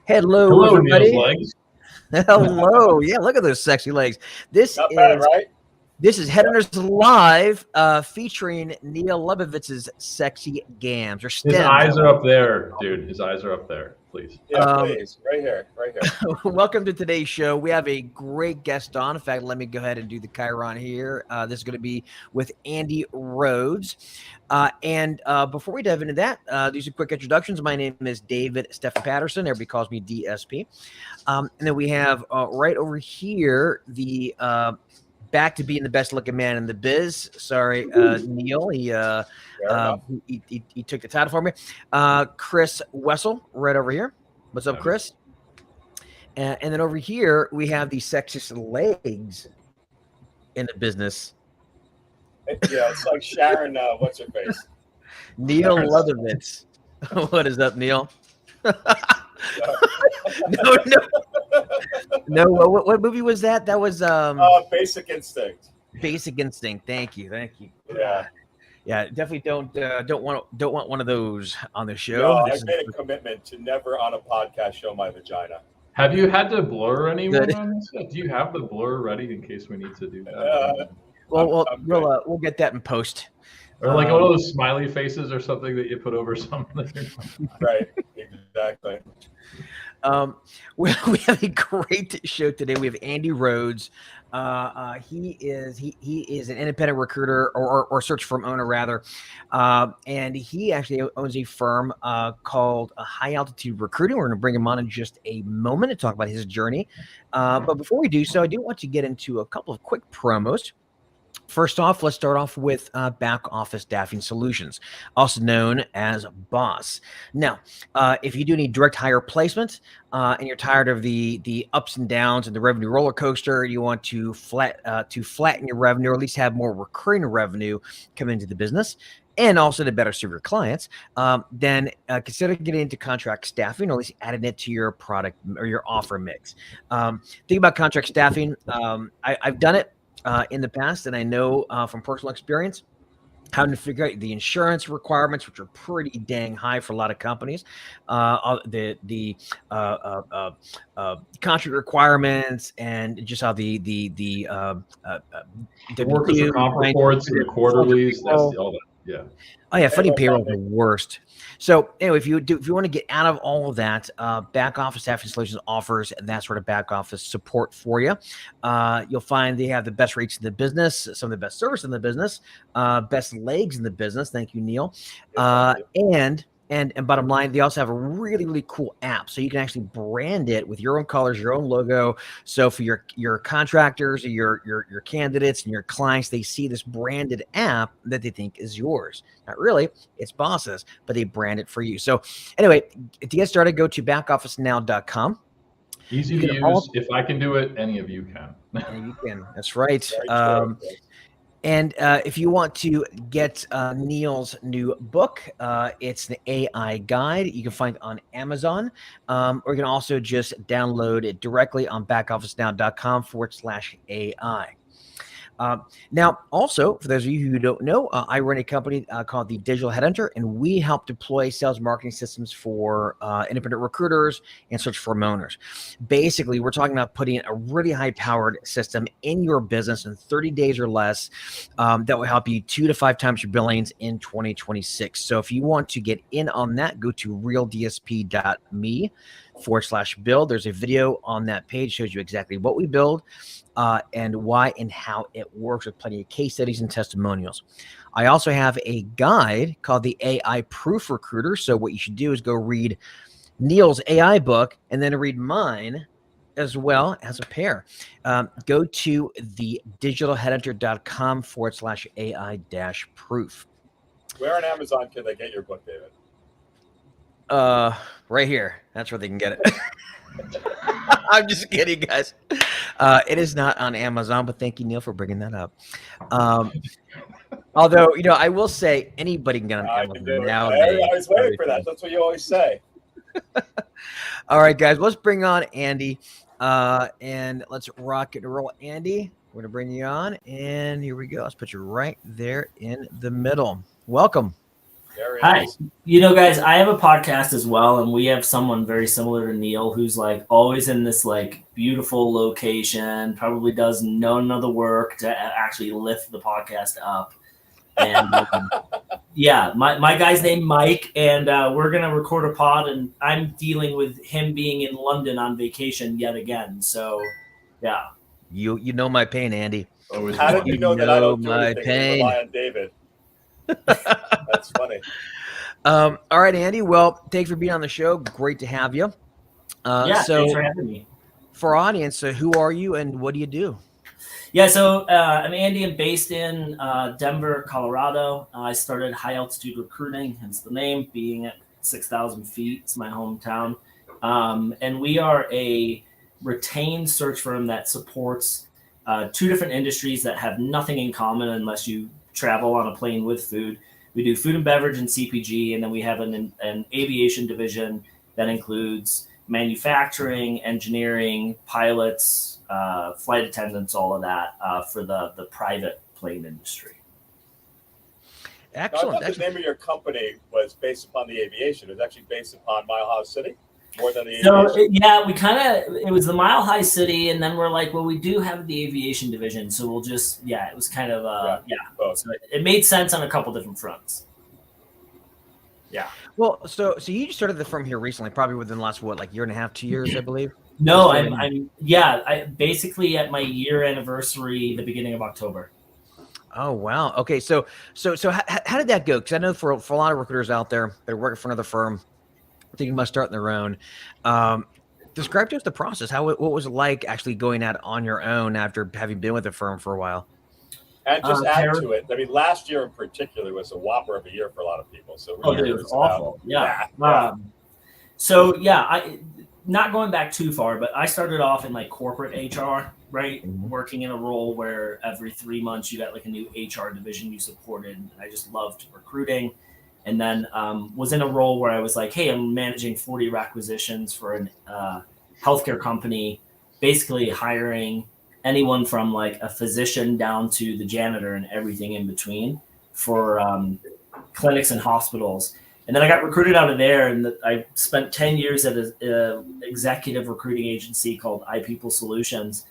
Hello, Hello, Neil's everybody. legs. Hello. Yeah, look at those sexy legs. This Not bad, is right? this is Headhunters Live, featuring Neil Lebovitz's sexy gams or His stems. eyes are up there, dude. His eyes are up there. Please. Yeah, Um, please. Right here. Welcome to today's show. We have a great guest on. In fact, let me go ahead and do the Chiron here. This is going to be with Andy Rhodes. And before we dive into that, these are quick introductions. My name is David Stephen Patterson. Everybody calls me DSP. And then we have right over here the back to being the best looking man in the biz. Sorry, Neil. He took the title for me. Chris Wessel, right over here. What's up, Chris? And then over here, we have the sexiest legs in the business. Yeah, it's like Sharon, what's her face? Neil Leatherwitz. What is up, Neil? No. What movie was that? That was Basic Instinct. Basic Instinct. Thank you. Yeah, Definitely don't want one of those on the show. No, I've made a commitment to never on a podcast show my vagina. Have you had to blur anyone on this? Do you have the blur ready in case we need to do that? We'll get that in post. Or like one of those smiley faces or something that you put over something. Right, exactly. We have a great show today. We have Andy Rhodes. He is an independent recruiter or search firm owner rather, and he actually owns a firm called High Altitude Recruiting. We're going to bring him on in just a moment to talk about his journey. But before we do so, I do want to get into a couple of quick promos. First off, let's start off with Back Office Staffing Solutions, also known as BOSS. Now, if you do need direct hire placement and you're tired of the ups and downs and the revenue roller coaster, you want to flatten your revenue or at least have more recurring revenue come into the business, and also to better serve your clients, then consider getting into contract staffing, or at least adding it to your product or your offer mix. Think about contract staffing. I've done it in the past, and I know from personal experience having to figure out the insurance requirements, which are pretty dang high for a lot of companies, the contract requirements, and just how the workers' comp reports and the quarterlies, that's all that. Yeah. Oh yeah, funding payroll is the worst. So anyway, if you want to get out of all of that, Back Office Staffing Solutions offers that sort of back office support for you. You'll find they have the best rates in the business, some of the best service in the business, best legs in the business. Thank you, Neil. And bottom line, they also have a really, really cool app. So you can actually brand it with your own colors, your own logo. So for your contractors, or your candidates and your clients, they see this branded app that they think is yours. Not really, it's Boss's, but they brand it for you. So anyway, to get started, go to backofficenow.com. Easy to use. If I can do it, any of you can. Yeah, you can. That's right. Very true. And if you want to get Neil's new book, it's the AI Guide. You can find it on Amazon, or you can also just download it directly on backofficenow.com/AI. Now, also, for those of you who don't know, I run a company called the Digital Headhunter, and we help deploy sales marketing systems for independent recruiters and search firm owners. Basically, we're talking about putting a really high-powered system in your business in 30 days or less that will help you 2 to 5 times your billings in 2026. So if you want to get in on that, go to realdsp.me/build. There's a video on that page, shows you exactly what we build, and why and how it works, with plenty of case studies and testimonials. I also have a guide called the AI Proof Recruiter. So what you should do is go read Neil's AI book and then read mine as well as a pair. Go to the digitalheadhunter.com/AI-proof. Where on Amazon can they get your book, David? Right here. That's where they can get it. I'm just kidding, guys. It is not on Amazon, but thank you, Neil, for bringing that up. Although, I will say anybody can get on Amazon nowadays. I was waiting for that. That's what you always say. All right, guys, let's bring on Andy, and let's rock and roll. Andy, we're going to bring you on, and here we go. Let's put you right there in the middle. Welcome. There it Hi. is. You know, guys, I have a podcast as well, and we have someone very similar to Neil who's like always in this like beautiful location, probably does none of the work to actually lift the podcast up. And yeah, my guy's named Mike, and we're going to record a pod, and I'm dealing with him being in London on vacation yet again. So, yeah. You know my pain, Andy. Always How did fun. you know that I don't do my anything and pain. rely on David? That's funny. All right, Andy. Well, thanks for being on the show. Great to have you. Yeah, so thanks for having me. for our audience, who are you and what do you do? Yeah, so I'm Andy. I'm based in Denver, Colorado. I started high altitude recruiting, hence the name, being at 6,000 feet. It's my hometown. And we are a retained search firm that supports two different industries that have nothing in common unless you travel on a plane with food. We do food and beverage and CPG, and then we have an aviation division that includes manufacturing, engineering, pilots, flight attendants, all of that for the private plane industry. Now, I Excellent. thought the name of your company was based upon the aviation. It was actually based upon Mile High City more than the So aviation. it was the Mile High City, and then we're like, well, we do have the aviation division, so we'll just, it was kind of Both. So it made sense on a couple different fronts. Yeah. Well, so you just started the firm here recently, probably within the last year and a half, 2 years, I believe. No, Just I basically at my year anniversary, the beginning of October. Oh wow. Okay. So how did that go? Because I know for a lot of recruiters out there, they're working for another firm, thinking about starting their own. Describe to us the process. What was it like actually going out on your own after having been with the firm for a while? And just add to it. I mean, last year in particular was a whopper of a year for a lot of people. So Dude, it was awful. I not going back too far, but I started off in like corporate HR, right? Mhm. Working in a role where every 3 months you got like a new HR division you supported. I just loved recruiting. And then was in a role where I was like, hey, I'm managing 40 requisitions for an healthcare company, basically hiring anyone from like a physician down to the janitor and everything in between for clinics and hospitals. And then I got recruited out of there, and I spent 10 years at an executive recruiting agency called iPeople Solutions,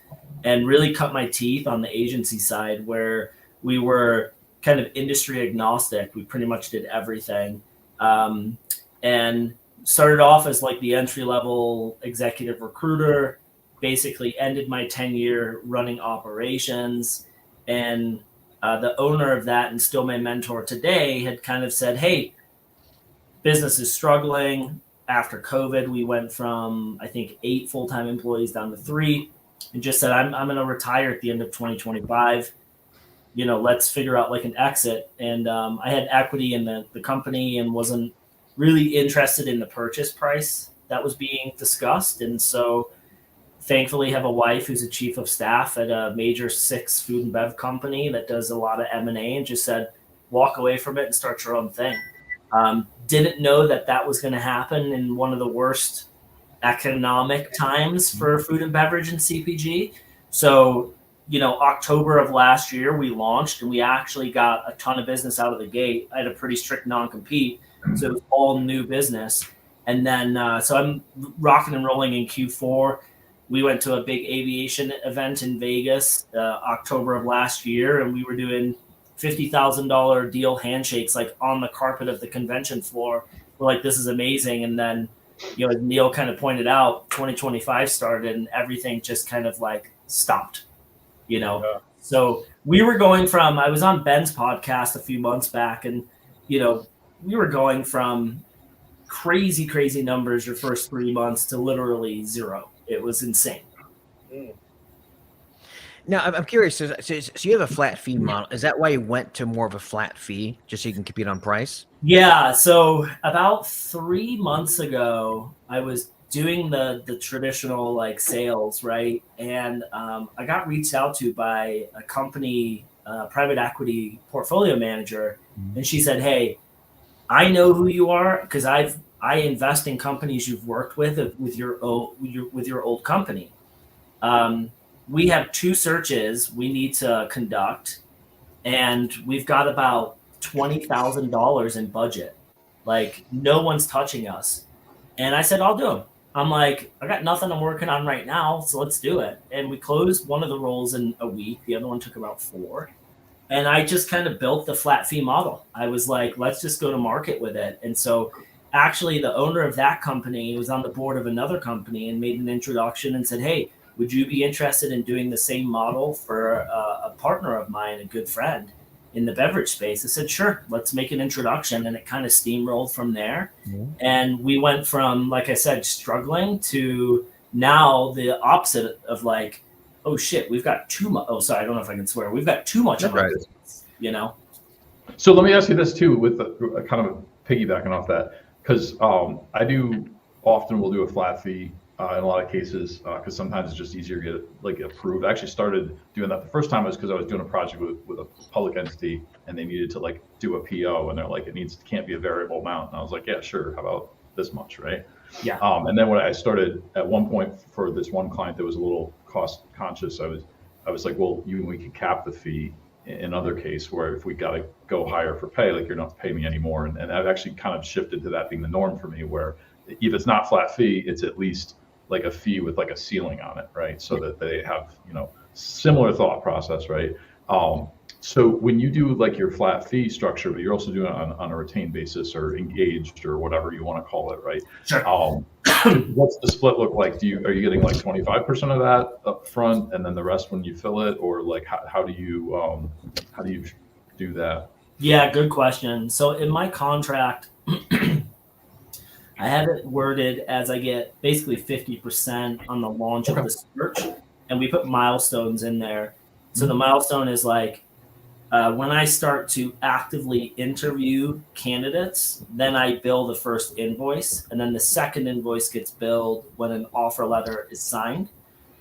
and really cut my teeth on the agency side where we were kind of industry agnostic. We pretty much did everything, and started off as like the entry-level executive recruiter, basically ended my tenure running operations. And the owner of that, and still my mentor today, had kind of said, hey, business is struggling. After COVID, we went from, I think, 8 full-time employees down to 3, and just said, I'm going to retire at the end of 2025. Let's figure out like an exit. And I had equity in the company and wasn't really interested in the purchase price that was being discussed. And so thankfully have a wife who's a chief of staff at a major 6 food and bev company that does a lot of M&A, and just said, walk away from it and start your own thing. Didn't know that was going to happen in one of the worst economic times for food and beverage and CPG. So, October of last year, we launched, and we actually got a ton of business out of the gate. I had a pretty strict non-compete, so it was all new business. And then, so I'm rocking and rolling in Q4. We went to a big aviation event in Vegas, October of last year, and we were doing $50,000 deal handshakes like on the carpet of the convention floor. We're like, this is amazing. And then, as Neil kind of pointed out, 2025 started and everything just kind of like stopped, Yeah. So we were going from, I was on Ben's podcast a few months back, and, we were going from crazy numbers your first 3 months to literally 0. It was insane. Mm. Now, I'm curious. So you have a flat fee model. Is that why you went to more of a flat fee, just so you can compete on price? Yeah. So about 3 months ago, I was doing the traditional like sales, right? And I got reached out to by a company, private equity portfolio manager, and she said, hey, I know who you are because I invest in companies you've worked with your old company. We have 2 searches we need to conduct, and we've got about $20,000 in budget. Like, no one's touching us. And I said, I'll do them. I'm like, I got nothing I'm working on right now, so let's do it. And we closed one of the roles in a week. The other one took about 4. And I just kind of built the flat fee model. I was like, let's just go to market with it. And so actually the owner of that company was on the board of another company and made an introduction and said, hey, would you be interested in doing the same model for a partner of mine, a good friend in the beverage space? I said, sure, let's make an introduction. And it kind of steamrolled from there. Mm-hmm. And we went from, like I said, struggling to now the opposite of like, oh shit, we've got too much. Oh, sorry, I don't know if I can swear. We've got too much of our business, you know? So let me ask you this too, with the, kind of piggybacking off that, because I do often will do a flat fee in a lot of cases, because sometimes it's just easier to get it like approved. I actually started doing that the first time was because I was doing a project with a public entity and they needed to like do a PO and they're like, can't be a variable amount. And I was like, yeah, sure. How about this much, right? Yeah. And then when I started at one point for this one client that was a little cost conscious, I was like, well, we could cap the fee in other case where if we got to go higher for pay, like you're not paying me anymore. And I've actually kind of shifted to that being the norm for me, where if it's not flat fee, it's at least like a fee with like a ceiling on it, right? So that they have, similar thought process, right? So when you do like your flat fee structure, but you're also doing it on a retained basis or engaged or whatever you want to call it, right? Sure. What's the split look like? Are you getting like 25% of that up front and then the rest when you fill it, or like how do you do that? Yeah, good question. So in my contract, I have it worded as I get basically 50% on the launch of the search, and we put milestones in there. So the milestone is like, when I start to actively interview candidates, then I bill the first invoice, and then the second invoice gets billed when an offer letter is signed.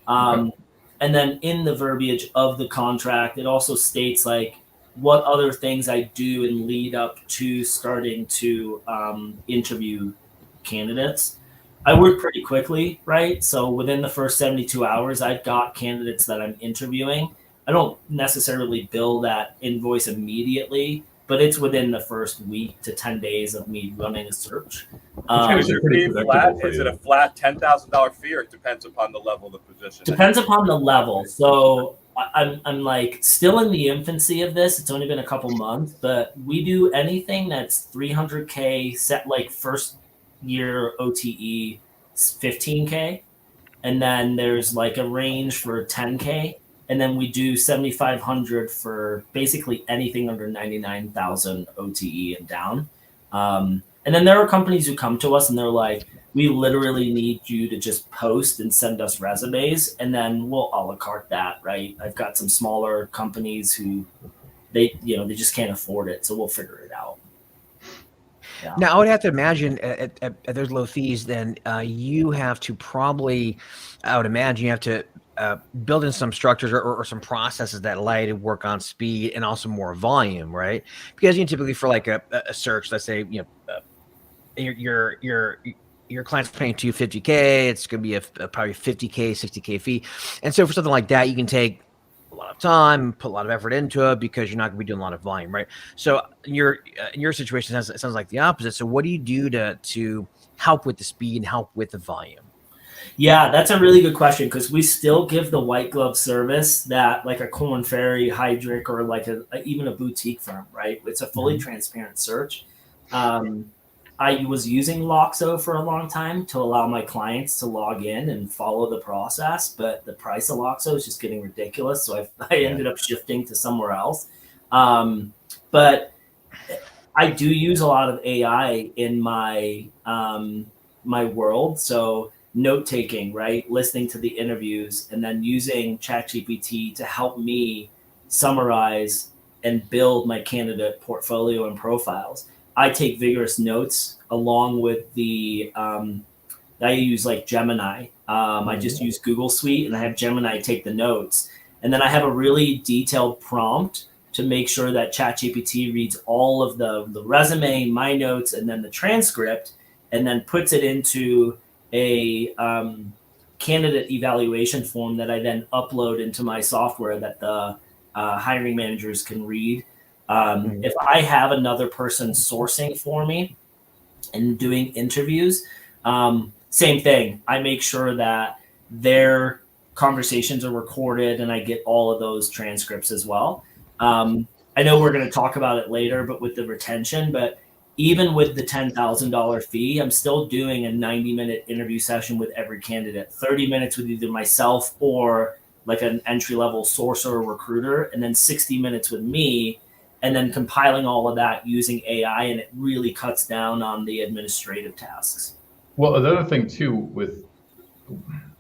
And then in the verbiage of the contract, it also states like what other things I do and lead up to starting to interview candidates. I work pretty quickly, right? So within the first 72 hours, I've got candidates that I'm interviewing. I don't necessarily bill that invoice immediately, but it's within the first week to 10 days of me running a search. Is your fee flat? Is it a flat $10,000 fee, or it depends upon the level of the position? Depends upon the level. So I'm like still in the infancy of this. It's only been a couple months, but we do anything that's 300K set, like first year OTE 15K. And then there's like a range for 10K. And then we do 7,500 for basically anything under 99,000 OTE and down. And then there are companies who come to us and they're like, we literally need you to just post and send us resumes, and then we'll a la carte that, right? I've got some smaller companies who they just can't afford it, so we'll figure it out. Yeah. Now, I would have to imagine at those low fees, then you have to probably, I would imagine you have to build in some structures or some processes that allow you to work on speed and also more volume, right? Because typically for like a search, let's say your client's paying $250K, it's going to be a probably $50K, $60K fee, and so for something like that, you can take a lot of time, put a lot of effort into it because you're not going to be doing a lot of volume, right? So in your situation, it sounds like the opposite. So what do you do to help with the speed and help with the volume? Yeah, that's a really good question, because we still give the white glove service that like a Corn Ferry, Hydric, or like even a boutique firm, right? It's a fully transparent search. I was using Loxo for a long time to allow my clients to log in and follow the process, but the price of Loxo is just getting ridiculous. So I ended up shifting to somewhere else. But I do use a lot of AI in my my world. So note taking, right? Listening to the interviews and then using ChatGPT to help me summarize and build my candidate portfolio and profiles. I take vigorous notes along with the, I use like Gemini. I just use Google Suite and I have Gemini take the notes. And then I have a really detailed prompt to make sure that ChatGPT reads all of the resume, my notes, and then the transcript, and then puts it into a candidate evaluation form that I then upload into my software that the hiring managers can read. If I have another person sourcing for me and doing interviews, same thing. I make sure that their conversations are recorded and I get all of those transcripts as well. I know we're going to talk about it later, but with the retention, but even with the $10,000 fee, I'm still doing a 90-minute interview session with every candidate, 30 minutes with either myself or like an entry-level sourcer or recruiter, and then 60 minutes with me, and then compiling all of that using AI, and it really cuts down on the administrative tasks. Well, another thing too,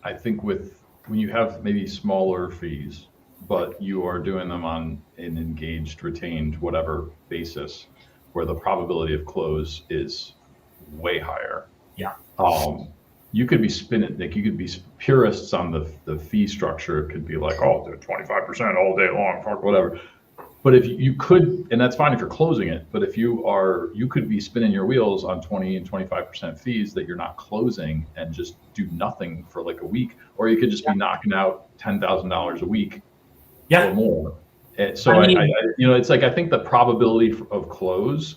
I think when you have maybe smaller fees, but you are doing them on an engaged, retained, whatever basis, where the probability of close is way higher. Yeah. You could be spinning, like you could be purists on the fee structure. It could be like, oh, they're 25% all day long, fuck whatever. But if you could, and that's fine if you're closing it, but if you could be spinning your wheels on 20 and 25% fees that you're not closing and just do nothing for like a week, or you could just be knocking out $10,000 a week or more. And so I it's like, I think the probability of close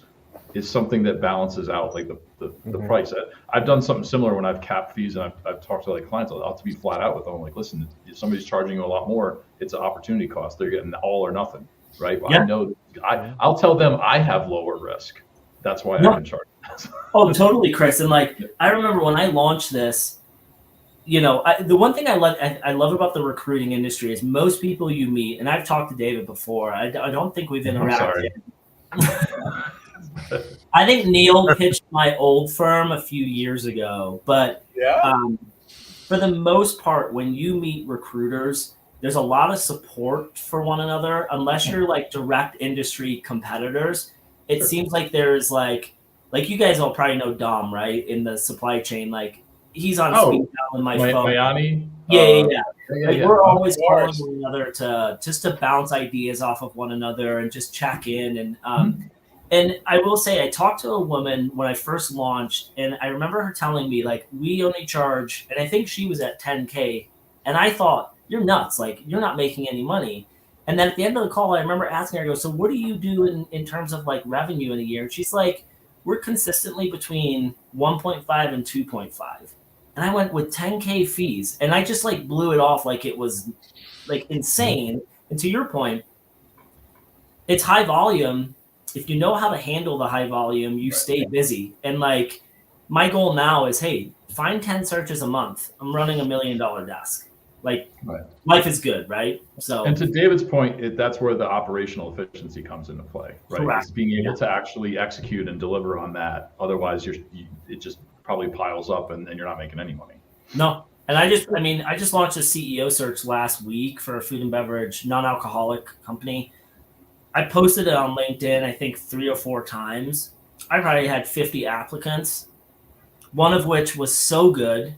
is something that balances out like the price. I've done something similar when I've capped fees and I've talked to like clients. I'll have to be flat out with them. I'm like, listen, if somebody's charging you a lot more, it's an opportunity cost. They're getting all or nothing. Right. But I know I'll tell them I have lower risk. That's why I can charge. Oh, totally, Chris. And like, I remember when I launched this, the one thing I love about the recruiting industry is most people you meet, and I've talked to David before. I don't think we've interacted. I think Neil pitched my old firm a few years ago, but for the most part, when you meet recruiters, there's a lot of support for one another. Unless you're like direct industry competitors, it seems like there's like you guys all probably know Dom, right? In the supply chain, like he's on speed dial in my phone. Mayani? We're always calling one another to bounce ideas off of one another and just check in. And I will say, I talked to a woman when I first launched, and I remember her telling me like, we only charge, and I think she was at 10K, and I thought, you're nuts. Like, you're not making any money. And then at the end of the call, I remember asking her, I go, so what do you do in terms of like revenue in a year? And she's like, we're consistently between 1.5 and 2.5. And I went with 10K fees. And I just like blew it off like it was like insane. And to your point, it's high volume. If you know how to handle the high volume, you stay busy. And like my goal now is, hey, find 10 searches a month. I'm running $1 million desk. Like life is good, right? So, and to David's point, that's where the operational efficiency comes into play, right? Correct. It's being able to actually execute and deliver on that. Otherwise, it just probably piles up, and you're not making any money. No, and I just launched a CEO search last week for a food and beverage non-alcoholic company. I posted it on LinkedIn, I think 3 or 4 times. I probably had 50 applicants, one of which was so good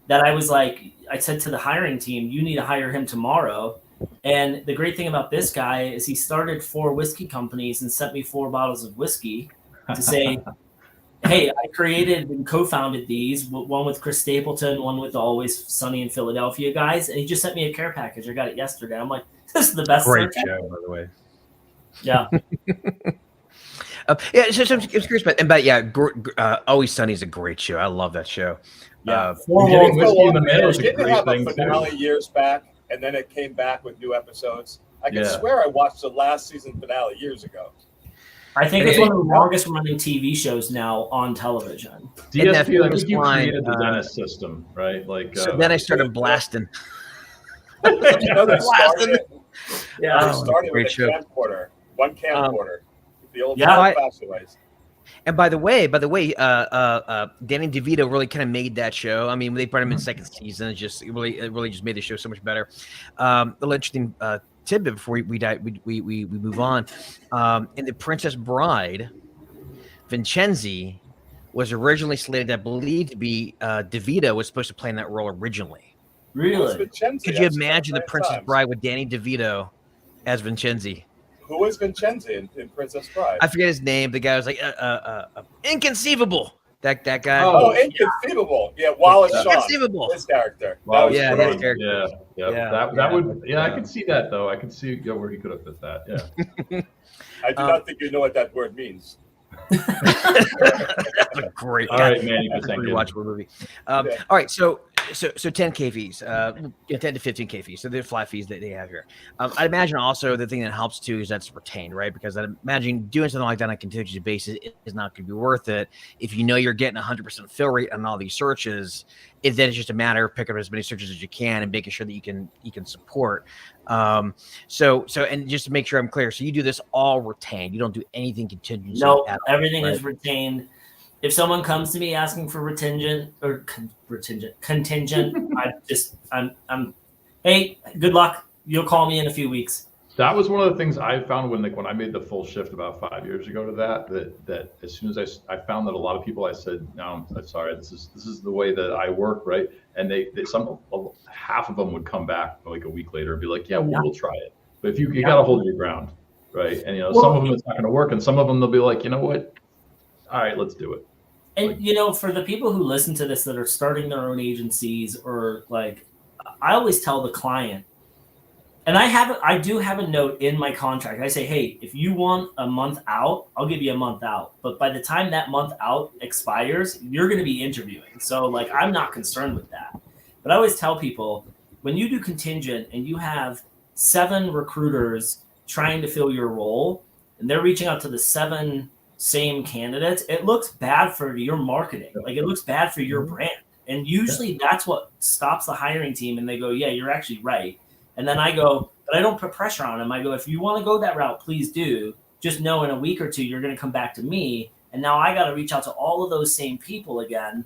that I was like, I said to the hiring team, you need to hire him tomorrow. And the great thing about this guy is he started 4 whiskey companies and sent me 4 bottles of whiskey to say, hey, I created and co-founded these, one with Chris Stapleton, one with Always Sunny in Philadelphia guys. And he just sent me a care package. I got it yesterday. I'm like, this is the best. Great show, by the way. Yeah. So I'm curious about, Always Sunny is a great show. I love that show. Getting whiskey in the mail is a Didn't great have a thing finale too. years back, and then it came back with new episodes. I can swear I watched the last season finale years ago. I think it's one of the longest running TV shows now on television. DSP, I think you created the dentist system, right? Like so then I started blasting. They started Great with a show. camcorder, one camcorder, the old fashioned ways. And by the way, Danny DeVito really kind of made that show. I mean, they brought him in second season. It really just made the show so much better. A little interesting tidbit before we move on. In The Princess Bride, Vincenzi was originally slated, I believe, to be DeVito was supposed to play in that role originally. Really? Could you imagine The Princess Bride with Danny DeVito as Vincenzi? Who was Vincenzi in Princess Bride? I forget his name. The guy was like inconceivable. That guy. Oh, inconceivable. Yeah, Wallace Shawn. Inconceivable. His character. His character. That would. I could see that though. I could see where he could have fit that. Yeah. I do not think you know what that word means. That's a great. All right, man. You can thank you. Rewatchable movie. All right, so 10K fees, 10 to 15K fees. So they're flat fees that they have here. I'd imagine also the thing that helps too is that's retained, right? Because I'd imagine doing something like that on a contingency basis is not going to be worth it if you know you're getting 100% fill rate on all these searches. Then it's just a matter of picking up as many searches as you can and making sure that you can support. So and just to make sure I'm clear, so you do this all retained. You don't do anything contingent. No, everything is retained. If someone comes to me asking for contingent, I'm hey, good luck. You'll call me in a few weeks. That was one of the things I found when I made the full shift about 5 years ago to that as soon as I found that a lot of people, I said, no, I'm sorry, this is the way that I work, right? And half of them would come back like a week later and be like, yeah, we'll try it. But if you got to hold your ground, right? And some of them it's not going to work, and some of them they'll be like, you know what? All right, let's do it. And for the people who listen to this that are starting their own agencies, or like, I always tell the client, and I do have a note in my contract. I say, hey, if you want a month out, I'll give you a month out. But by the time that month out expires, you're going to be interviewing. So like, I'm not concerned with that. But I always tell people, when you do contingent and you have 7 recruiters trying to fill your role, and they're reaching out to the 7 same candidates, it looks bad for your marketing. Like, it looks bad for your brand. And usually that's what stops the hiring team. And they go, yeah, you're actually right. And then I go, but I don't put pressure on them. I go, if you want to go that route, please do. Just know in a week or two, you're going to come back to me. And now I got to reach out to all of those same people again,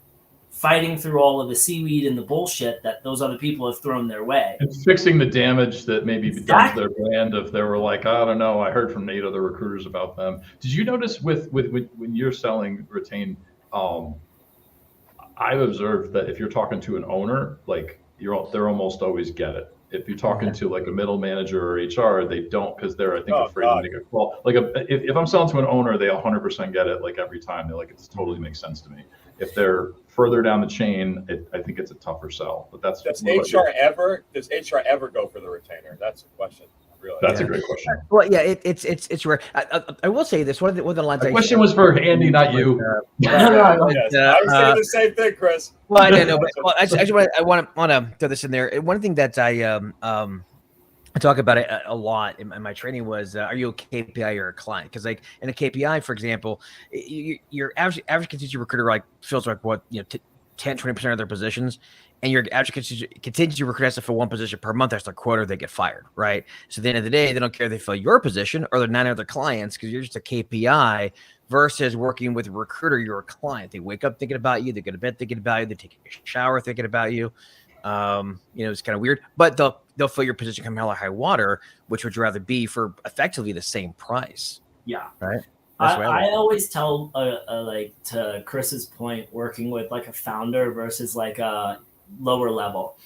fighting through all of the seaweed and the bullshit that those other people have thrown their way. And fixing the damage that maybe done to their brand if they were like, I don't know, I heard from 8 other recruiters about them. Did you notice with when you're selling retain, I've observed that if you're talking to an owner, like they're almost always get it. If you're talking to like a middle manager or HR, they don't, because they're, I think, afraid to make a call. Like if I'm selling to an owner, they 100% get it. Like every time, they're like, it totally makes sense to me. If they're further down the chain, I think it's a tougher sell. But does HR ever go for the retainer? That's the question. Really, that's a great question. Well, yeah, it's rare. I will say this. One of the lines. The question was for Andy, not you. I was thinking the same thing, Chris. Well, I know, but I want to throw this in there. One thing that I talk about it a lot in my training was, are you a KPI or a client? Because like in a KPI, for example, your average contingency recruiter fills 10-20% of their positions, and your average contingency recruiter has to fill 1 position per month. That's their quota, they get fired, right? So at the end of the day, they don't care if they fill your position or their 9 other clients, because you're just a KPI. Versus working with a recruiter, you're a client. They wake up thinking about you, they go to bed thinking about you, they take a shower thinking about you. It's kind of weird, but they'll fill your position come hell or high water, which would you rather be for effectively the same price. Yeah. Right. I always tell like, to Chris's point, working with like a founder versus like a lower level.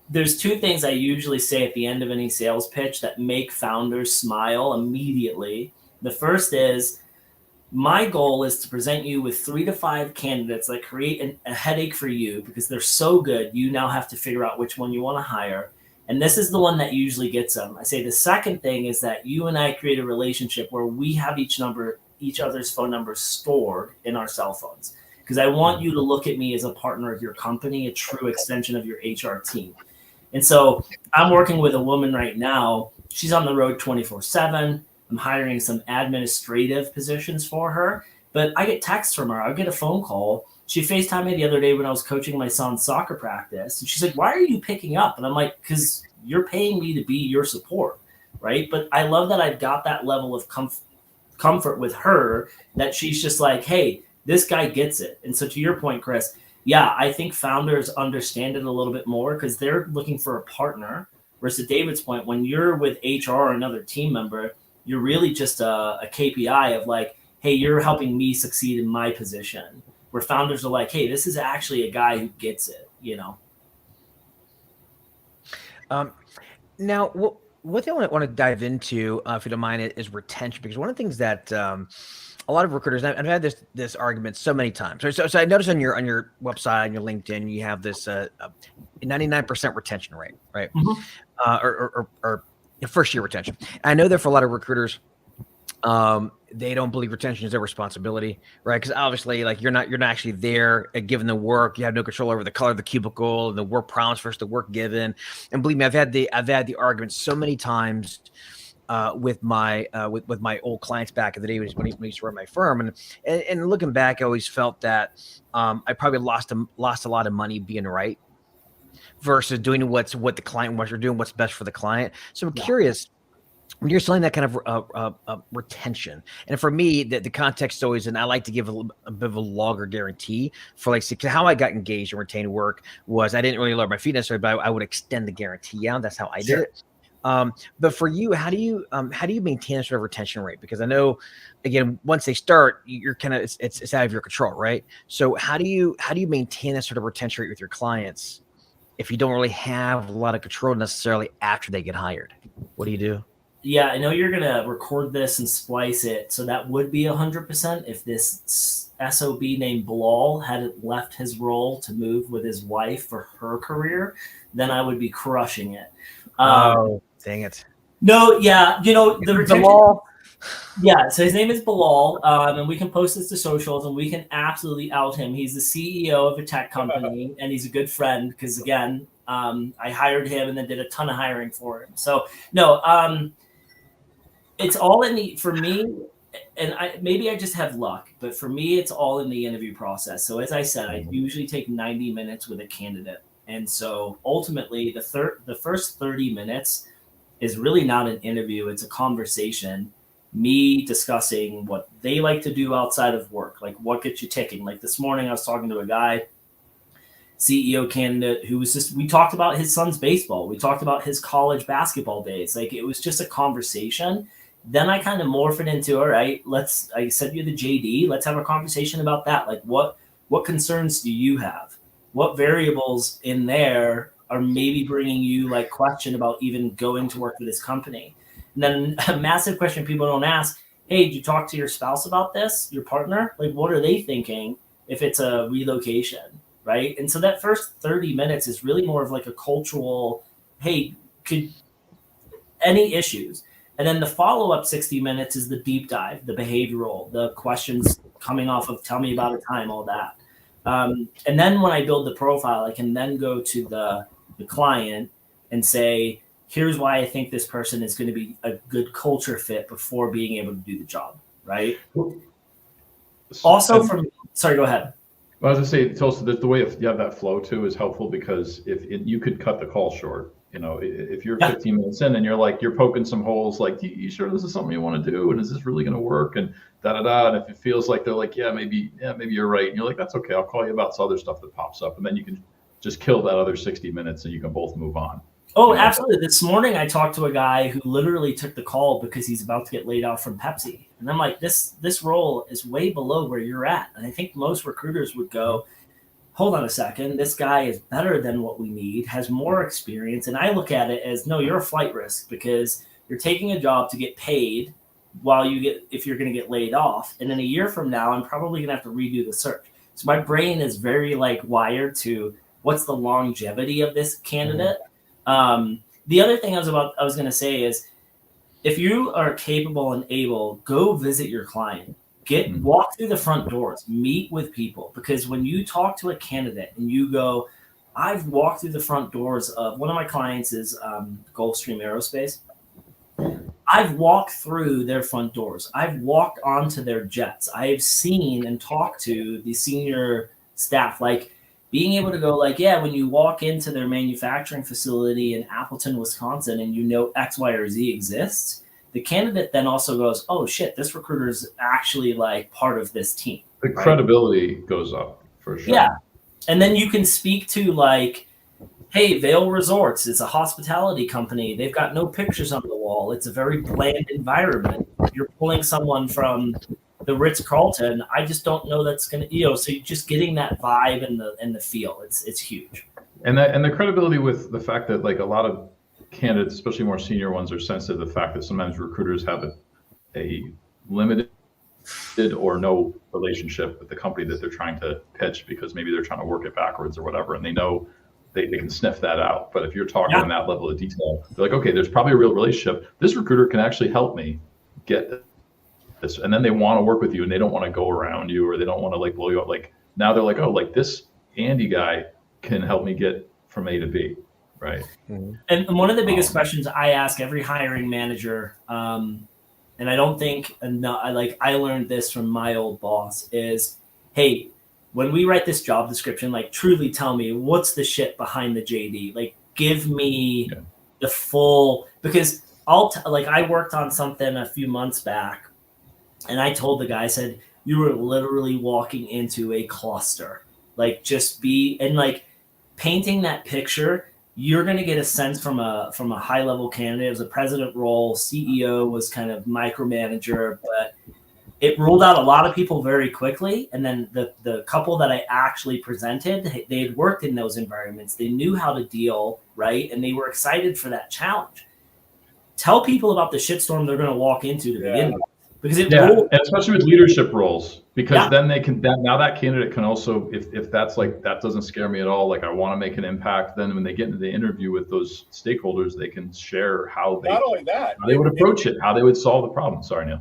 There's 2 things I usually say at the end of any sales pitch that make founders smile immediately. The first is, my goal is to present you with 3 to 5 candidates that create a headache for you because they're so good. You now have to figure out which one you want to hire. And this is the one that usually gets them. I say the second thing is that you and I create a relationship where we have each other's phone numbers stored in our cell phones. Because I want you to look at me as a partner of your company, a true extension of your HR team. And so I'm working with a woman right now. She's on the road 24/7. I'm hiring some administrative positions for her, but I get texts from her. I get a phone call. She FaceTimed me the other day when I was coaching my son's soccer practice. And she's like, why are you picking up? And I'm like, because you're paying me to be your support, right? But I love that I've got that level of comfort with her, that she's just like, hey, this guy gets it. And so to your point, Chris, yeah, I think founders understand it a little bit more because they're looking for a partner. Versus David's point, when you're with HR or another team member, you're really just a KPI of like, hey, you're helping me succeed in my position. Where founders are like, hey, this is actually a guy who gets it, Now, what I want to dive into, if you don't mind, is retention, because one of the things that a lot of recruiters, and I've had this argument so many times. So I noticed on your website, on your LinkedIn, you have this 99% retention rate, right? Mm-hmm. Or first year retention. I know that for a lot of recruiters, They don't believe retention is their responsibility, right? Because obviously, like you're not actually there given the work. You have no control over the color of the cubicle and the work promise versus the work given. And believe me, I've had the argument so many times with my old clients back in the day when he used to run my firm. And looking back, I always felt that I probably lost a lot of money being right versus doing what the client wants or doing what's best for the client. So I'm curious, when you're selling that kind of retention, and for me, the context always, and I like to give a bit of a longer guarantee for like, see, how I got engaged in retained work was I didn't really lower my fee necessarily, but I would extend the guarantee out. That's how I did it. But for you, how do you maintain a sort of retention rate? Because I know, again, once they start, you're kind of it's out of your control, right? So how do you maintain that sort of retention rate with your clients if you don't really have a lot of control necessarily after they get hired? What do you do? Yeah, I know you're gonna record this and splice it, so that would be 100% if this SOB named Bilal hadn't left his role to move with his wife for her career, then I would be crushing it. Oh, dang it! No, yeah, the retention. Bilal. Yeah, so his name is Bilal, and we can post this to socials, and we can absolutely out him. He's the CEO of a tech company, and he's a good friend because, again, I hired him and then did a ton of hiring for him. So no. It's all in the, for me, and maybe I just have luck, but for me, it's all in the interview process. So as I said, I usually take 90 minutes with a candidate. And so ultimately the first 30 minutes is really not an interview. It's a conversation, me discussing what they like to do outside of work, like what gets you ticking. Like this morning I was talking to a guy, CEO candidate, who was we talked about his son's baseball. We talked about his college basketball days. Like it was just a conversation. Then I kind of morph it into, all right, I sent you the JD. Let's have a conversation about that. Like what concerns do you have? What variables in there are maybe bringing you like question about even going to work for this company? And then a massive question people don't ask, hey, did you talk to your spouse about this, your partner? Like, what are they thinking if it's a relocation, right? And so that first 30 minutes is really more of like a cultural, hey, any issues? And then the follow-up 60 minutes is the deep dive, the behavioral, the questions coming off of tell me about a time, all that. And then when I build the profile, I can then go to the client and say, here's why I think this person is going to be a good culture fit before being able to do the job, right? Also, sorry, go ahead. Well, I was going to say, Tulsa, the way you have that flow too is helpful because you could cut the call short. If you're 15 minutes in and you're poking some holes, like, you sure this is something you want to do? And is this really going to work? And And if it feels like they're like, maybe you're right. And you're like, that's okay. I'll call you about some other stuff that pops up. And then you can just kill that other 60 minutes and you can both move on. Oh, absolutely. This morning I talked to a guy who literally took the call because he's about to get laid off from Pepsi. And I'm like, this role is way below where you're at. And I think most recruiters would go, hold on a second, this guy is better than what we need, has more experience. And I look at it as, no, you're a flight risk because you're taking a job to get paid if you're going to get laid off. And then a year from now, I'm probably going to have to redo the search. So my brain is very wired to what's the longevity of this candidate. The other thing I was going to say is, if you are capable and able, go visit your client. Walk through the front doors, meet with people, because when you talk to a candidate and you go, I've walked through the front doors of one of my clients is Gulfstream Aerospace. I've walked through their front doors. I've walked onto their jets. I've seen and talked to the senior staff, being able to go when you walk into their manufacturing facility in Appleton, Wisconsin, and X, Y, or Z exists, the candidate then also goes, oh shit, this recruiter is actually part of this team. The credibility goes up for sure. Yeah. And then you can speak to hey, Vail Resorts is a hospitality company. They've got no pictures on the wall. It's a very bland environment. You're pulling someone from the Ritz-Carlton. I just don't know that's going to, so you're just getting that vibe and the feel. It's huge. And the credibility with the fact that a lot of candidates, especially more senior ones, are sensitive to the fact that sometimes recruiters have a limited or no relationship with the company that they're trying to pitch because maybe they're trying to work it backwards or whatever, and they know they can sniff that out. But if you're talking in that level of detail, they're like, okay, there's probably a real relationship. This recruiter can actually help me get this, and then they want to work with you, and they don't want to go around you, or they don't want to like blow you up. Like now they're like, oh, like this Andy guy can help me get from A to B, right? Mhm. And one of the biggest questions I ask every hiring manager, and I don't think I learned this from my old boss, is, hey, when we write this job description, like truly tell me what's the shit behind the JD. Like give me the full, because I worked on something a few months back, and I told the guy, I said, you were literally walking into a cluster. Like just be, and like painting that picture, you're going to get a sense from a high level candidate. It was a president role, CEO was kind of micromanager, but it ruled out a lot of people very quickly. And then the couple that I actually presented, they had worked in those environments. They knew how to deal, right? And they were excited for that challenge. Tell people about the shitstorm they're going to walk into to begin with. Because and especially with leadership roles, because then they can, now that candidate can also, if that's like, that doesn't scare me at all, like I want to make an impact, then when they get into the interview with those stakeholders, they can share how they, not only that, how they would approach it, how they would solve the problem. Sorry, Neil.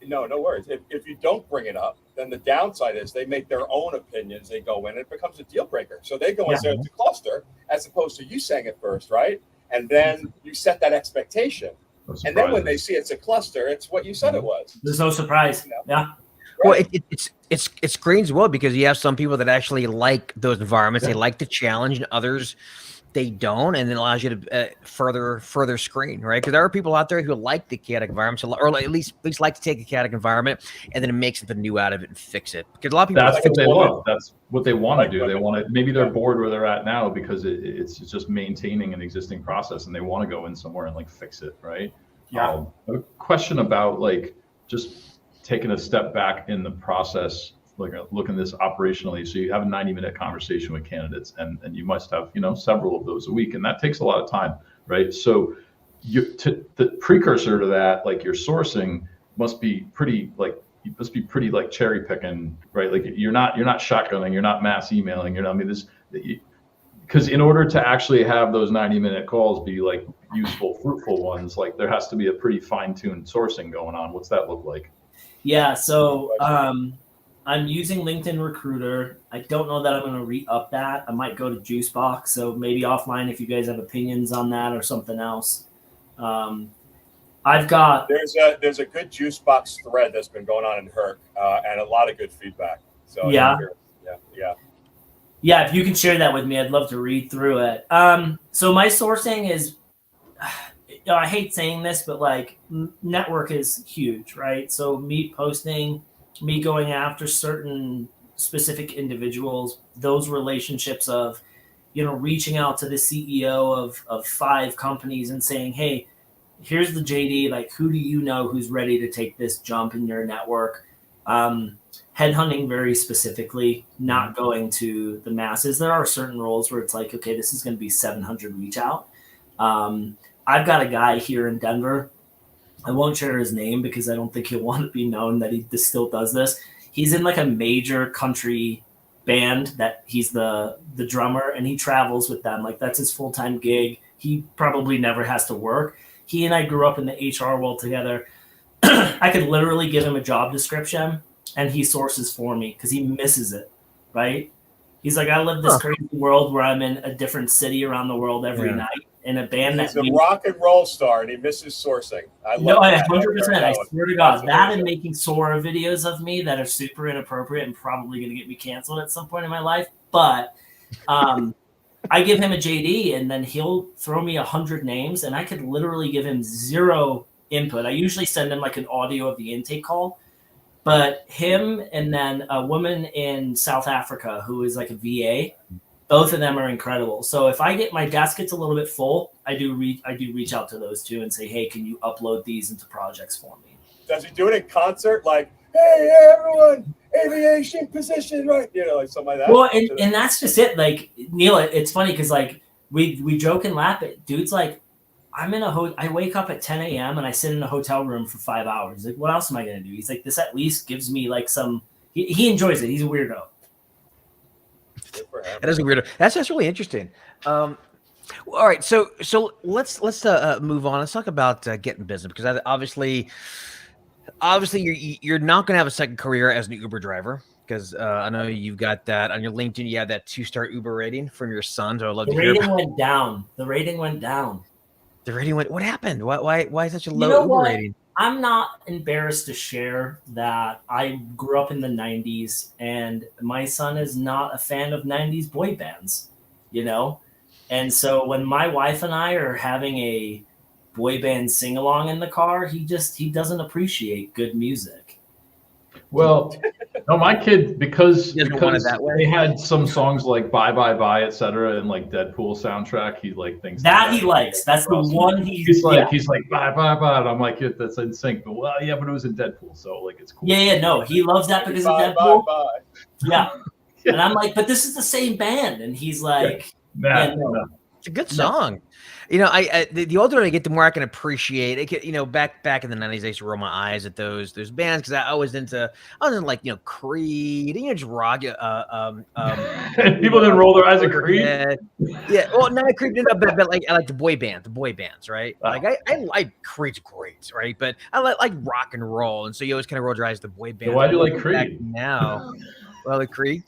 No worries. If you don't bring it up, then the downside is they make their own opinions. They go in, and it becomes a deal breaker. So they go and say it's a cluster, as opposed to you saying it first, right? And then you set that expectation. And then when they see it's a cluster, it's what you said it was. There's no surprise. Yeah. Well, it screens well, because you have some people that actually like those environments. They like the challenge, and others they don't, and it allows you to further screen, right? Because there are people out there who like the chaotic environment, or at least like to take a chaotic environment and then make something new out of it and fix it. Because a lot of people, that's what they love. That's what they want to do. They want to, maybe they're bored where they're at now because it's just maintaining an existing process, and they want to go in somewhere and like fix it, right? Yeah. A question about like just taking a step back in the process, like looking this operationally. So you have a 90-minute conversation with candidates, and you must have, several of those a week, and that takes a lot of time, right? So the precursor to that, like your sourcing must be pretty like cherry picking, right? Like you're not shotgunning, you're not mass emailing, because in order to actually have those 90-minute calls be like useful, fruitful ones, like there has to be a pretty fine-tuned sourcing going on. What's that look like? Yeah, so I'm using LinkedIn Recruiter. I don't know that I'm going to re-up that. I might go to Juicebox. So maybe offline if you guys have opinions on that or something else. I've got there's a good Juicebox thread that's been going on in Herc, and a lot of good feedback. So yeah. Yeah, if you can share that with me, I'd love to read through it. So my sourcing is, I hate saying this, but like network is huge, right? So me posting, me going after certain specific individuals, those relationships of, reaching out to the CEO of 5 companies and saying, hey, here's the JD, like who do you know who's ready to take this jump in your network? Headhunting very specifically, not going to the masses. There are certain roles where it's like, okay, this is going to be 700 reach out. I've got a guy here in Denver. I won't share his name because I don't think he'll want to be known that he still does this. He's in like a major country band that he's the drummer, and he travels with them. Like that's his full-time gig. He probably never has to work. He and I grew up in the HR world together. I could literally give him a job description and he sources for me because he misses it, right? He's like, I live this crazy world where I'm in a different city around the world every night in a band. He's a rock and roll star, and he misses sourcing. I love that. 100%. I swear to God, that and making Sora videos of me that are super inappropriate and probably going to get me canceled at some point in my life. But I give him a JD, and then he'll throw me 100 names, and I could literally give him 0 input. I usually send him like an audio of the intake call. But him and then a woman in South Africa who is like a VA, both of them are incredible. So if my desk gets a little bit full, I do reach out to those 2 and say, hey, can you upload these into projects for me? Does he do it in concert? Like, hey, everyone, aviation position, right? Like something like that. Well, and that's just it. Like Neil, it's funny because like we joke and laugh at dudes like, I wake up at 10 a.m. and I sit in a hotel room for 5 hours. Like, what else am I going to do? He's like, this at least gives me like he enjoys it. He's a weirdo. That is a weirdo. That's really interesting. All right. So let's move on. Let's talk about getting business, because obviously obviously you're not going to have a second career as an Uber driver because I know you've got that on your LinkedIn. You have that 2-star Uber rating from your son. So I'd love The to hear rating about went down. The rating went down. the rating. What happened? Why such a You low know Uber what? rating? I'm not embarrassed to share that I grew up in the 90s and my son is not a fan of 90s boy bands, you know? And so when my wife and I are having a boy band sing along in the car, he doesn't appreciate good music. Well, no, my kid, because He doesn't want it that way? they had some songs like Bye Bye Bye, etc., and like Deadpool soundtrack. He like thinks That he likes. That's the one he's like Bye Bye Bye, and I'm like, yeah, that's in sync. But well, yeah, but it was in Deadpool, so like it's cool. Yeah, no, he loves that because of Deadpool. Yeah. And I'm like, but this is the same band, and he's like, no. It's a good song. You know, the older I get, the more I can appreciate it. You know, back in the 90s, I used to roll my eyes at those bands because I was into like, you know, Creed, you know, just rock. People didn't roll their eyes at Creed. Yeah, well, not Creed, but like I like the boy bands, right? Oh. Like I like Creed's great, right? But I like rock and roll, and so you always kind of roll your eyes at the boy bands. So why do you like Creed now? Well, the Creed's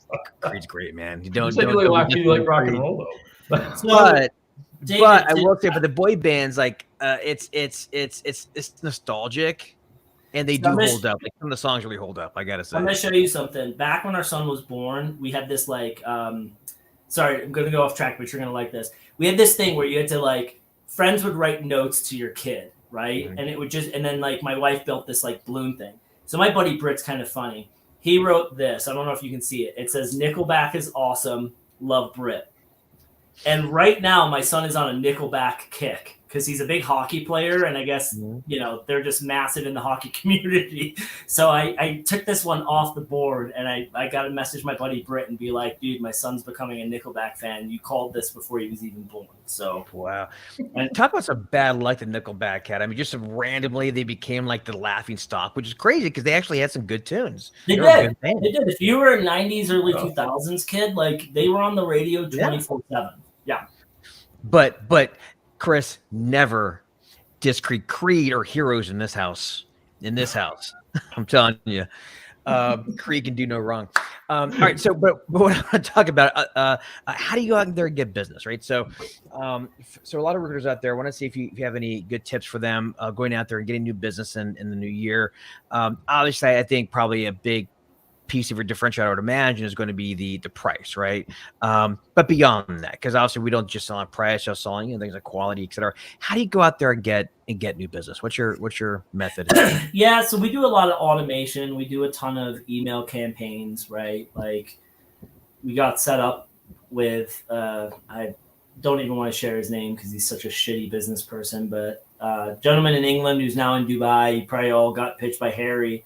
great, man. You don't like rock and roll though. But I will say, for the boy bands, like it's nostalgic, and they do hold up. Like some of the songs really hold up. I gotta say. I'm gonna show you something. Back when our son was born, we had this like, sorry, I'm gonna go off track, but you're gonna like this. We had this thing where you had to like, friends would write notes to your kid, right? Mm-hmm. And it would and then like my wife built this like balloon thing. So my buddy Britt's kind of funny. He wrote this. I don't know if you can see it. It says, "Nickelback is awesome. Love Britt." And right now, my son is on a Nickelback kick because he's a big hockey player, and I guess you know they're just massive in the hockey community. So I took this one off the board, and I got to message my buddy Britt and be like, "Dude, my son's becoming a Nickelback fan. You called this before he was even born." So wow, and talk about some bad luck that Nickelback had. I mean, just randomly they became like the laughing stock, which is crazy because they actually had some good tunes. They did. If you were a '90s, early 2000s kid, like they were on the radio 24/7. Yeah. But Chris, never diss Creed or Heroes in this house. I'm telling you, Creed can do no wrong. All right. So, but what I want to talk about, how do you go out there and get business, right? So a lot of recruiters out there want to see if you have any good tips for them going out there and getting new business in the new year. Obviously, I think probably a big piece of your differentiator, I would imagine, is going to be the price, right? But beyond that, because obviously we don't just sell on price, just selling things like quality, et cetera. How do you go out there and get new business? What's your method? Yeah, so we do a lot of automation. We do a ton of email campaigns, right? Like we got set up with I don't even want to share his name because he's such a shitty business person, but gentleman in England who's now in Dubai. You probably all got pitched by Harry.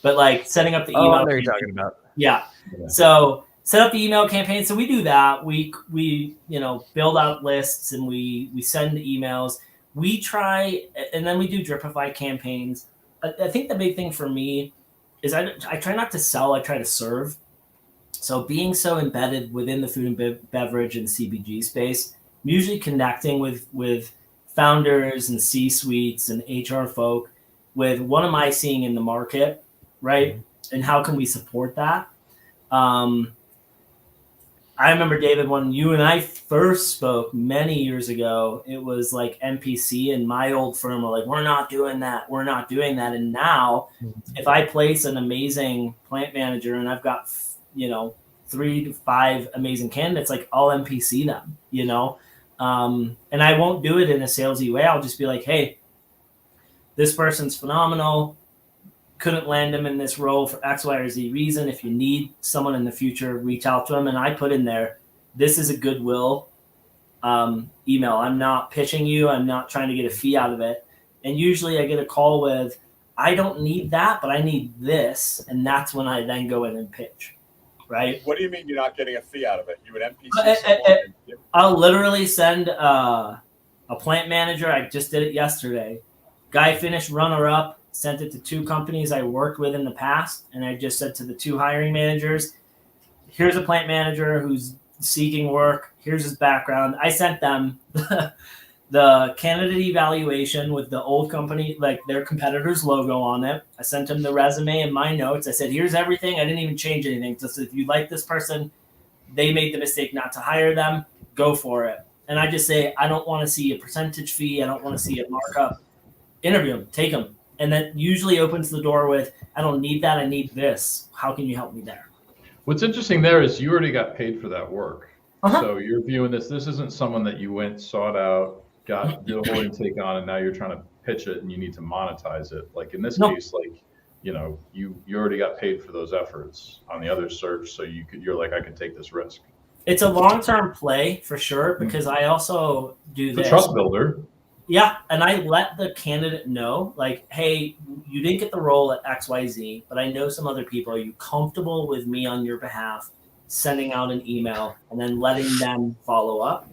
But like setting up the email. Oh, you're talking about. Yeah. So set up the email campaign. So we do that. We build out lists and we send emails. We try, and then we do Dripify campaigns. I think the big thing for me is I try not to sell. I try to serve. So being so embedded within the food and beverage and CPG space, I'm usually connecting with founders and C-suites and HR folk with what am I seeing in the market, right? And how can we support that? I remember, David, when you and I first spoke many years ago, it was like NPC and my old firm were like, we're not doing that. And now if I place an amazing plant manager and I've got, 3 to 5 amazing candidates, like I'll NPC them, and I won't do it in a salesy way. I'll just be like, hey, this person's phenomenal. Couldn't land them in this role for X, Y, or Z reason. If you need someone in the future, reach out to them. And I put in there, this is a goodwill email. I'm not pitching you. I'm not trying to get a fee out of it. And usually I get a call with, I don't need that, but I need this. And that's when I then go in and pitch, right? What do you mean you're not getting a fee out of it? You would NPC I'll literally send a plant manager. I just did it yesterday. Guy finished runner-up. Sent it to 2 companies I worked with in the past, and I just said to the 2 hiring managers, here's a plant manager who's seeking work. Here's his background. I sent them the candidate evaluation with the old company, like their competitor's logo on it. I sent him the resume and my notes. I said, here's everything. I didn't even change anything. Just if you like this person, they made the mistake not to hire them, go for it. And I just say, I don't want to see a percentage fee. I don't want to see a markup. Interview them, take them. And that usually opens the door with, I don't need that. I need this. How can you help me there? What's interesting there is you already got paid for that work. Uh-huh. So you're viewing this isn't someone that you went, sought out, did a whole intake on, and now you're trying to pitch it and you need to monetize it. Like in this case, like, you know, you already got paid for those efforts on the other search. So you're like, I can take this risk. It's a long-term play for sure, because I also do this. It's a trust builder. Yeah. And I let the candidate know, like, hey, you didn't get the role at XYZ, but I know some other people. Are you comfortable with me on your behalf sending out an email and then letting them follow up?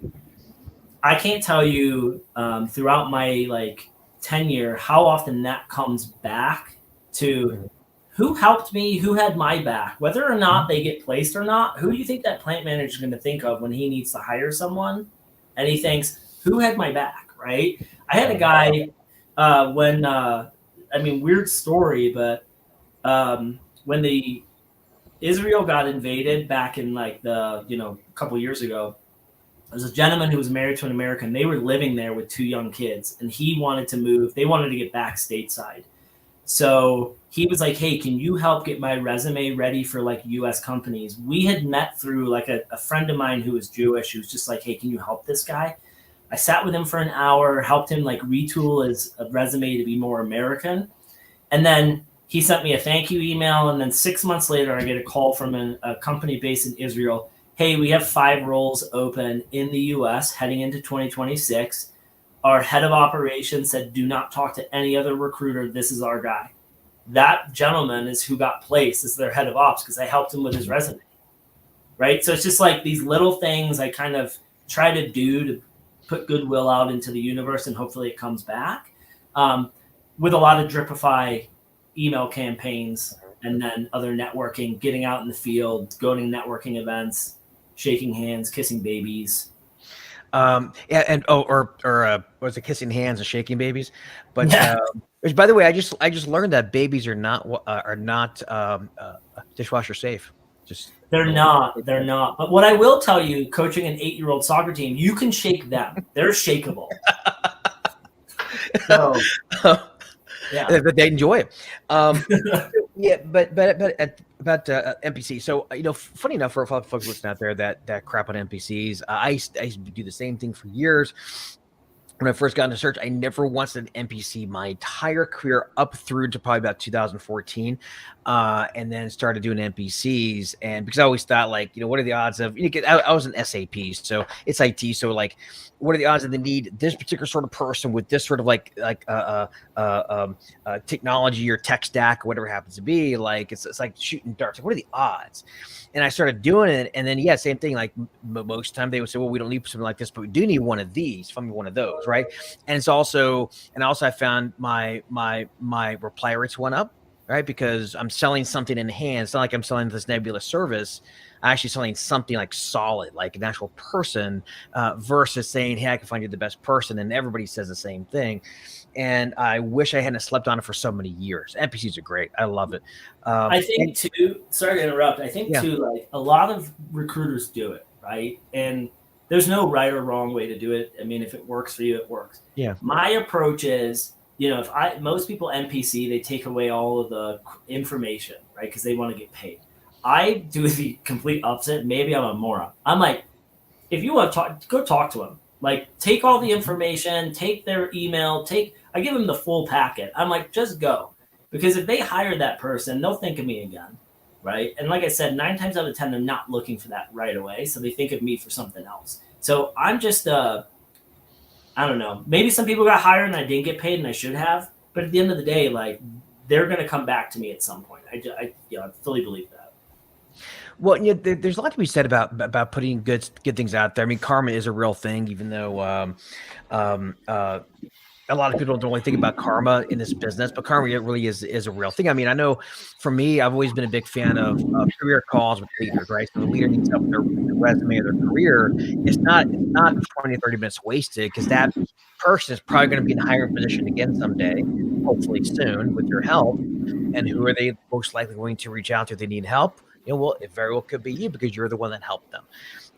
I can't tell you throughout my like tenure how often that comes back to who helped me, who had my back, whether or not they get placed or not. Who do you think that plant manager is going to think of when he needs to hire someone? And he thinks, who had my back, right? I had a guy weird story, but when the Israel got invaded back in like a couple years ago, there was a gentleman who was married to an American. They were living there with 2 young kids, and he wanted to move. They wanted to get back stateside. So he was like, hey, can you help get my resume ready for like US companies? We had met through like a friend of mine who was Jewish, who was just like, hey, can you help this guy? I sat with him for an hour, helped him like retool his resume to be more American. And then he sent me a thank you email. And then 6 months later, I get a call from a company based in Israel. Hey, we have 5 roles open in the US heading into 2026. Our head of operations said, do not talk to any other recruiter. This is our guy. That gentleman is who got placed as their head of ops because I helped him with his resume. Right. So it's just like these little things I kind of try to do to put goodwill out into the universe, and hopefully it comes back with a lot of Dripify email campaigns and then other networking, getting out in the field, going to networking events, shaking hands, kissing babies. Was it kissing hands and shaking babies? But which, by the way, I just learned that babies are not dishwasher safe. They're not. But what I will tell you, coaching an 8-year-old soccer team, you can shake them. They're shakeable. So, yeah, but they enjoy it. Yeah, but about NPC. So funny enough, for folks listening out there that crap on NPCs, I used to do the same thing for years. When I first got into search, I never once did an NPC my entire career up through to probably about 2014, and then started doing NPCs. And because I always thought, like, what are the odds of I was an SAP, so it's IT. So like, what are the odds that they need this particular sort of person with this sort of technology or tech stack or whatever it happens to be? Like it's like shooting darts. Like, what are the odds? And I started doing it, and then same thing. Like most of the time they would say, well, we don't need something like this, but we do need one of these. Find me one of those, right? And it's also I found my reply rates went up, right? Because I'm selling something in hand. It's not like I'm selling this nebulous service. I'm actually selling something like solid, like an actual person, versus saying, hey, I can find you the best person. And everybody says the same thing. And I wish I hadn't slept on it for so many years. NPCs are great. I love it. I think too, sorry to interrupt. I think too, like a lot of recruiters do it, right? And there's no right or wrong way to do it. I mean, if it works for you, it works. Yeah. My approach is, most people NPC, they take away all of the information, right? Because they want to get paid. I do the complete opposite. Maybe I'm a moron. I'm like, if you want to talk, go talk to them. Like, take all the information, take their email, I give them the full packet. I'm like, just go. Because if they hire that person, they'll think of me again, right? And like I said, 9 times out of 10, they're not looking for that right away. So they think of me for something else. So I'm just, I don't know. Maybe some people got hired and I didn't get paid and I should have. But at the end of the day, like, they're going to come back to me at some point. I fully believe that. Well, there's a lot to be said about putting good things out there. I mean, karma is a real thing, even though a lot of people don't really think about karma in this business, but karma really is a real thing. I mean, I know for me, I've always been a big fan of career calls with leaders, right? So the leader needs help with their resume or their career. It's not 20, 30 minutes wasted, because that person is probably going to be in a hiring position again someday, hopefully soon, with your help. And who are they most likely going to reach out to if they need help? Well, it very well could be you, because you're the one that helped them.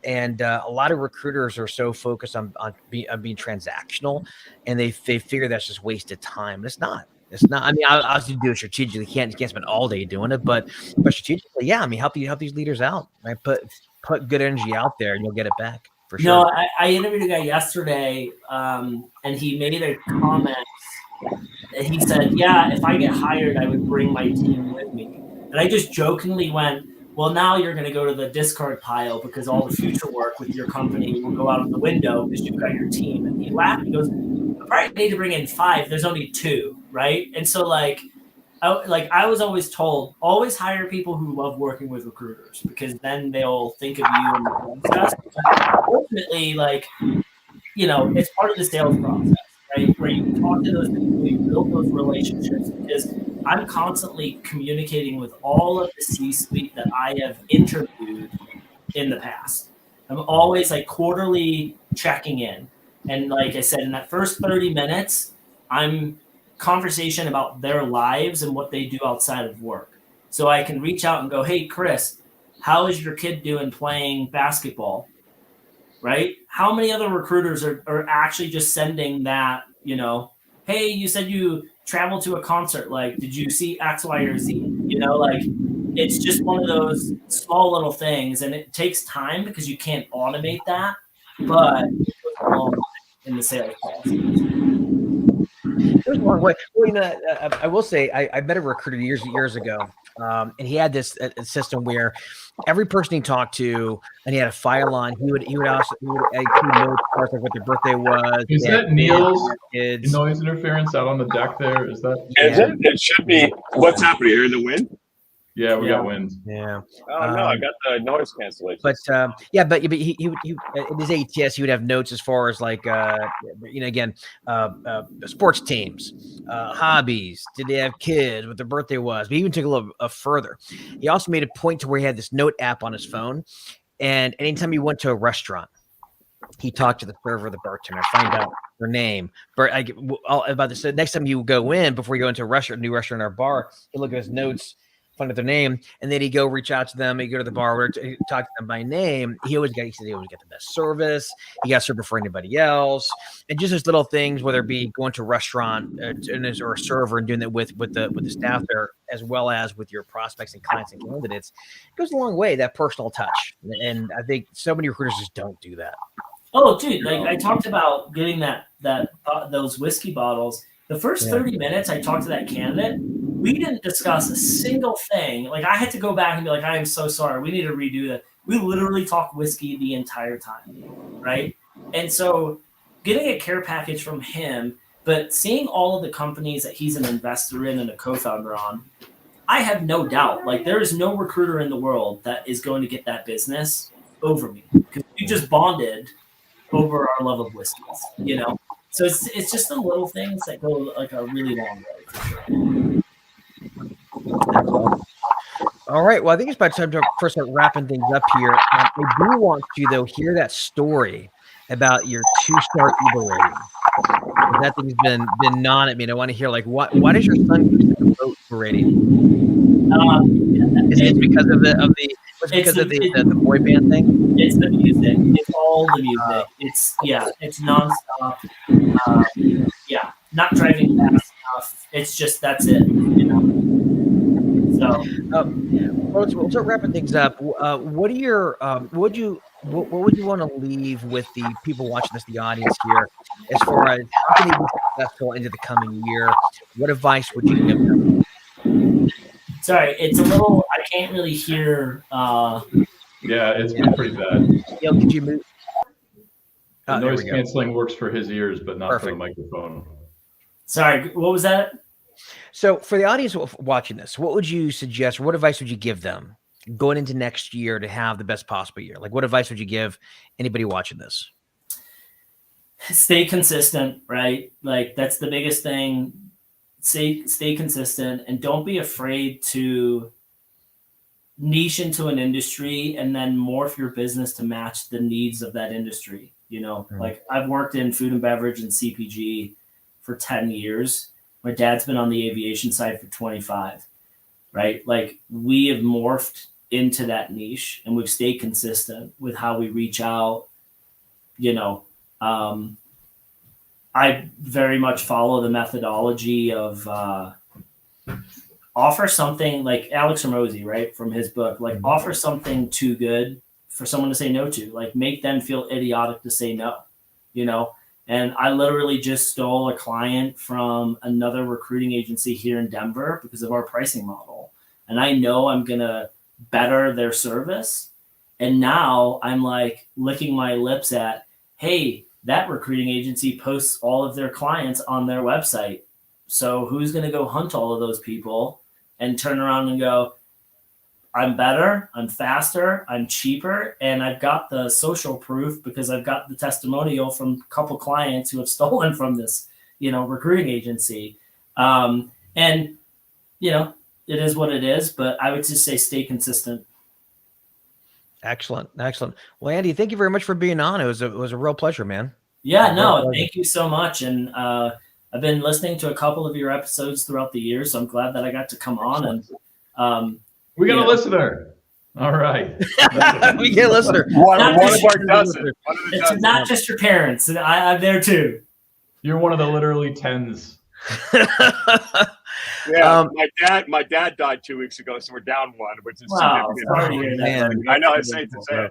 And a lot of recruiters are so focused on being transactional, and they figure that's just wasted time. It's not. It's not. I mean, obviously do it strategically. You can't spend all day doing it, but strategically, yeah. I mean, help these leaders out, right? Put good energy out there, and you'll get it back for sure. No, I interviewed a guy yesterday, and he made a comment. He said, "Yeah, if I get hired, I would bring my team with me." And I just jokingly went, "Well, now you're going to go to the discard pile, because all the future work with your company will go out of the window because you've got your team." And he laughed and goes, "I probably need to bring in 5. There's only 2, right?" And so I was always told, always hire people who love working with recruiters, because then they'll think of you and the process. Ultimately, it's part of the sales process, right? Where you talk to those people, you build those relationships, because I'm constantly communicating with all of the C-suite that I have interviewed in the past. I'm always quarterly checking in. And like I said, in that first 30 minutes, I'm conversation about their lives and what they do outside of work. So I can reach out and go, "Hey, Chris, how is your kid doing playing basketball?" Right? How many other recruiters are actually just sending that, "Hey, you said you traveled to a concert. Did you see X, Y, or Z?" It's just one of those small little things, and it takes time because you can't automate that, but it goes a long way in the sales process. There's one way. Well, I will say I met a recruiter years ago, and he had this system where every person he talked to, and he had a file on. He would also keep notes what their birthday was. Is that Neil's noise interference out on the deck there? Is that? Is it? It should be. What's happening? You're in the wind? Yeah, we got wind. Yeah. Oh no, I got the noise cancellation. But he in his ATS he would have notes as far as sports teams, hobbies, did they have kids, what their birthday was. But he even took a little further. He also made a point to where he had this note app on his phone, and anytime he went to a restaurant, he talked to the server, the bartender, find out their name. About this, next time you go in, before you go into a new restaurant or bar, you look at his notes, find out their name, and then he go reach out to them. He go to the bar, talk to them by name. He said he always get the best service. He got service for anybody else, and just those little things, whether it be going to a restaurant or a server and doing that with the staff there, as well as with your prospects and clients and candidates, it goes a long way. That personal touch, and I think so many recruiters just don't do that. Oh, dude! I talked about getting those whiskey bottles. The first 30 minutes, I talked to that candidate. We didn't discuss a single thing. I had to go back and be like, "I am so sorry. We need to redo that." We literally talked whiskey the entire time, right? And so getting a care package from him, but seeing all of the companies that he's an investor in and a co-founder on, I have no doubt. There is no recruiter in the world that is going to get that business over me, because we just bonded over our love of whiskeys, So it's just the little things that go a really long way, for sure. All right. Well, I think it's about time to first start wrapping things up here. I do want to, though, hear that story about your 2-star Uber rating. That thing's been gnawing at me. And I want to hear why does your son give such a low Uber rating? Is it because of the boy band thing? It's the music. It's all the music. It's nonstop. Not driving fast enough. It's just that's it. So we'll start wrapping things up. What would you want to leave with the people watching this, the audience here, as far as how can they be successful into the coming year? What advice would you give them? Sorry, it's a little. I can't really hear. Yeah, it's been pretty bad. Neil, could you move? The noise canceling works for his ears, but not for the microphone. Sorry, what was that? So for the audience watching this, what would you suggest? What advice would you give them going into next year to have the best possible year? What advice would you give anybody watching this? Stay consistent, right? Like that's the biggest thing. Stay consistent and don't be afraid to niche into an industry and then morph your business to match the needs of that industry. Like I've worked in food and beverage and CPG for 10 years. My dad's been on the aviation side for 25, right? Like we have morphed into that niche and we've stayed consistent with how we reach out. I very much follow the methodology of offer something like Alex Ramosi, right? From his book, like offer something too good for someone to say no to, like make them feel idiotic to say no, And I literally just stole a client from another recruiting agency here in Denver because of our pricing model. And I know I'm going to better their service. And now I'm like licking my lips at, hey, that recruiting agency posts all of their clients on their website. So who's going to go hunt all of those people and turn around and go, I'm better, I'm faster, I'm cheaper, and I've got the social proof because I've got the testimonial from a couple clients who have stolen from this, recruiting agency. It is what it is, but I would just say stay consistent. Excellent. Well, Andy, thank you very much for being on. It was a real pleasure, man. Yeah, no, thank you so much. And I've been listening to a couple of your episodes throughout the year, so I'm glad that I got to come on. And we got a listener. All right. We get a listester. One of our dozen. It's not just your parents. I'm there too. You're one of the literally tens. Yeah, my dad died 2 weeks ago, so we're down one, which is significant. I know, it's safe to say.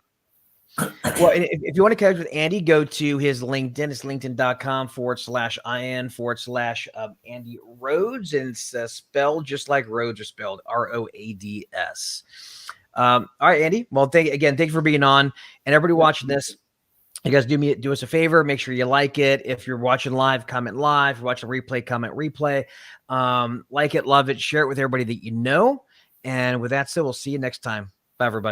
Well, if you want to connect with Andy, go to his LinkedIn. It's linkedin.com/IN/Andy Rhodes. And it's spelled just like roads are spelled, ROADS. All right, Andy. Well, thank you for being on. And everybody watching this, you guys do us a favor. Make sure you like it. If you're watching live, comment live. If you're watching replay, comment replay. Like it, love it, share it with everybody that you know. And with that said, we'll see you next time. Bye, everybody.